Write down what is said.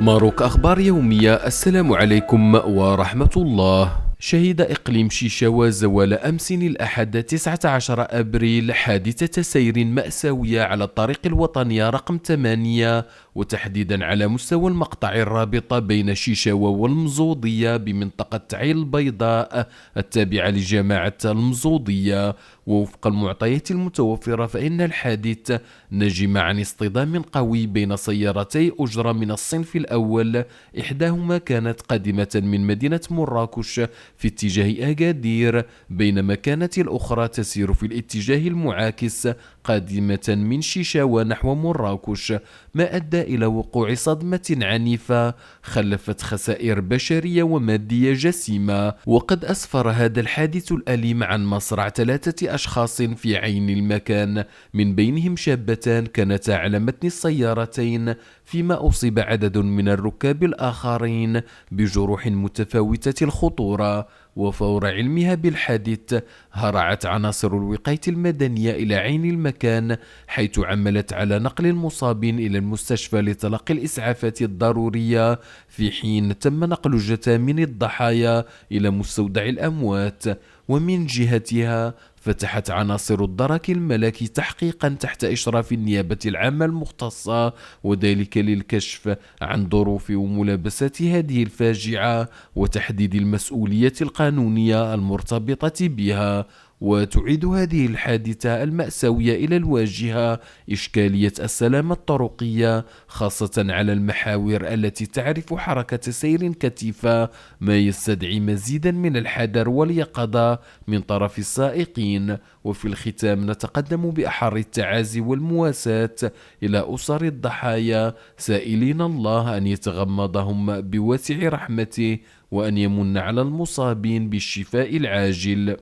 ماروك أخبار يومية. السلام عليكم ورحمة الله. شهد إقليم شيشاوا زوال أمس الأحد 19 أبريل حادثة سير مأساوية على الطريق الوطنية رقم 8، وتحديدا على مستوى المقطع الرابط بين شيشاوا والمزوضية بمنطقة عين البيضاء التابعة لجماعة المزوضية. ووفق المعطيات المتوفرة فإن الحادث نجم عن اصطدام قوي بين سيارتي أجرة من الصنف الأول، إحداهما كانت قادمة من مدينة مراكش في اتجاه أكادير، بينما كانت الأخرى تسير في الاتجاه المعاكس قادمة من شيشاوا نحو مراكش، ما أدى إلى وقوع صدمة عنيفة خلفت خسائر بشرية ومادية جسيمة. وقد أسفر هذا الحادث الأليم عن مصرع 3 أشخاص في عين المكان، من بينهم شابتان كانتا على متن السيارتين، فيما أصيب عدد من الركاب الآخرين بجروح متفاوتة الخطورة. وفور علمها بالحادث هرعت عناصر الوقاية المدنية إلى عين المكان، حيث عملت على نقل المصابين إلى المستشفى لتلقي الإسعافات الضرورية، في حين تم نقل جثامين الضحايا إلى مستودع الأموات. ومن جهتها فتحت عناصر الدرك الملكي تحقيقا تحت إشراف النيابة العامة المختصة، وذلك للكشف عن ظروف وملابسات هذه الفاجعة وتحديد المسؤولية القانونية المرتبطة بها. وتعيد هذه الحادثة المأساوية إلى الواجهة إشكالية السلامة الطرقية، خاصة على المحاور التي تعرف حركة سير كثيفة، ما يستدعي مزيدا من الحذر واليقظة من طرف السائقين. وفي الختام نتقدم بأحر التعازي والمواساة إلى أسر الضحايا، سائلين الله أن يتغمدهم بواسع رحمته وأن يمن على المصابين بالشفاء العاجل.